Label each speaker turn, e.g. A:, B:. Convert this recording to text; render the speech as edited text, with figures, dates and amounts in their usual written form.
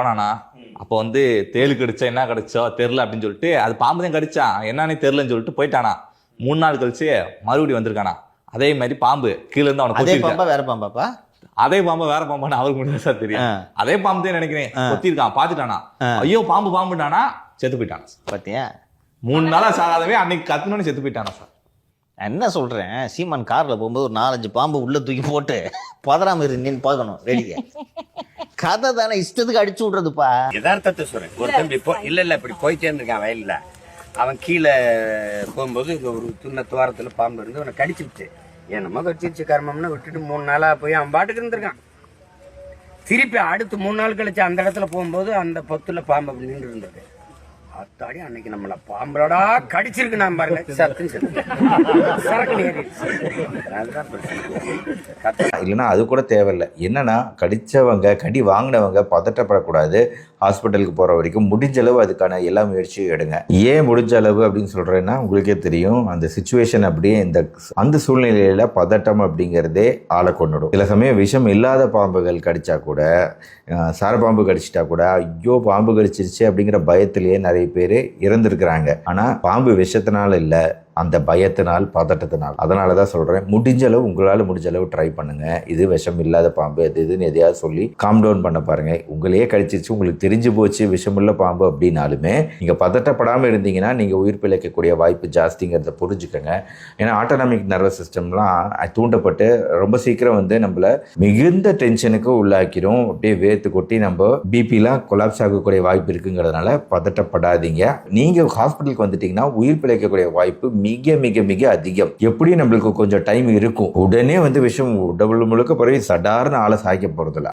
A: போனானா அப்போ வந்து தேளு கடிச்சா என்ன கடிச்சோ தெரில அப்படின்னு சொல்லிட்டு அது பாம்பு தான் கடிச்சான் என்னன்னே தெரிலன்னு சொல்லிட்டு போயிட்டானா. 3 நாள் கழிச்சு மறுபடியும் வந்திருக்கானா. அதே மாதிரி பாம்பு கீழே இருந்து அவனை
B: கொத்திருக்கா. வேற பாம்பாப்பா?
A: அதே பாம்பா வேற பாம்பான்னு அவருக்கு மட்டும் சார் தெரியும். அதே பாம்பு தான் நினைக்கிறேன். கொத்திருக்கான், பாத்துட்டானா. ஐயோ பாம்பு பாம்புட்டானா, செத்து போயிட்டான்.
B: பாத்தியா,
A: 3 நாளா சாகாதவே அன்னைக்கு கத்துனோன்னு செத்து போயிட்டானா சார்.
B: என்ன சொல்றேன், சீமான் கார்ல போகும்போது ஒரு 4-5 பாம்பு உள்ள தூக்கி போட்டு பதறாம இருந்தேன்னு பார்க்கணும். ரெடிங்க கதை தானே, இஷ்டத்துக்கு அடிச்சு விடுறதுப்பா.
C: யதார்த்தத்தை சொல்றேன். ஒரு தம்பி இல்ல இப்படி போயிட்டே இருந்திருக்கான் வயல்ல. அவன் கீழே போகும்போது ஒரு சின்ன துவாரத்துல பாம்பு இருந்து அவனை கடிச்சுட்டு என்னமோ கடிச்சிருச்சு கர்மம்னு விட்டுட்டு 3 நாளா போய் அவன் பாட்டுக்கு இருந்திருக்கான். திருப்பி அடுத்து 3 நாள் கழிச்சு அந்த இடத்துல போகும்போது அந்த பொத்துல பாம்பு அப்படி நின்று இருந்தது. அத்தாடி அன்னைக்கு நம்மள பாம்பளடா கடிச்சிருக்கு நான் பாருங்க சரக்கு
D: இல்லைன்னா அது கூட தேவையில்லை. என்னன்னா கடிச்சவங்க கடி வாங்கினவங்க பதட்டப்படக்கூடாது. ஹாஸ்பிட்டலுக்கு போகிற வரைக்கும் முடிஞ்ச அளவு அதுக்கான எல்லா முயற்சியும் எடுங்க. ஏன் முடிஞ்ச அளவு அப்படின்னு சொல்கிறேன்னா உங்களுக்கே தெரியும் அந்த சுச்சுவேஷன் அப்படியே அந்த சூழ்நிலையில் பதட்டம் அப்படிங்கிறதே ஆளை கொண்டுடும். சில சமயம் விஷம் இல்லாத பாம்புகள் கடிச்சா கூட, சாரப்பாம்பு கடிச்சிட்டா கூட ஐயோ பாம்பு கடிச்சிருச்சு அப்படிங்கிற பயத்திலேயே நிறைய பேர் இறந்துருக்கிறாங்க. ஆனால் பாம்பு விஷத்தினால இல்லை, அந்த பயத்தினால் பதட்டத்தினால். அதனால தான் சொல்கிறேன், முடிஞ்ச அளவு உங்களால் முடிஞ்ச அளவு ட்ரை பண்ணுங்கள். இது விஷம் இல்லாத பாம்பு அது இதுன்னு எதையாவது சொல்லி காம் டவுன் பண்ண பாருங்கள். உங்களையே கடிச்சிச்சு, உங்களுக்கு தெரிஞ்சு போச்சு விஷமுள்ள பாம்பு அப்படின்னாலுமே நீங்கள் பதட்டப்படாமல் இருந்தீங்கன்னா நீங்கள் உயிர் பிழைக்கக்கூடிய வாய்ப்பு ஜாஸ்திங்கிறத புரிஞ்சுக்கோங்க. ஏன்னா ஆட்டோனாமிக் நர்வஸ் சிஸ்டம்லாம் தூண்டப்பட்டு ரொம்ப சீக்கிரம் வந்து நம்மளை மிகுந்த டென்ஷனுக்கு உள்ளாக்கிடும். அப்படியே வேர்த்து கொட்டி நம்ம பிபிலாம் கொலாப்ஸ் ஆகக்கூடிய வாய்ப்பு இருக்குங்கிறதுனால பதட்டப்படாதீங்க. நீங்கள் ஹாஸ்பிட்டலுக்கு வந்துட்டீங்கன்னா உயிர் பிழைக்கக்கூடிய வாய்ப்பு மிக மிக மிக அதிகம். எப்படியும் நம்மளுக்கு கொஞ்சம் டைம் இருக்கும். உடனே வந்து விஷயம் உடம்பு முழுக்க பிறகு சடார்னு ஆளை சாய்க்க போறதில்ல.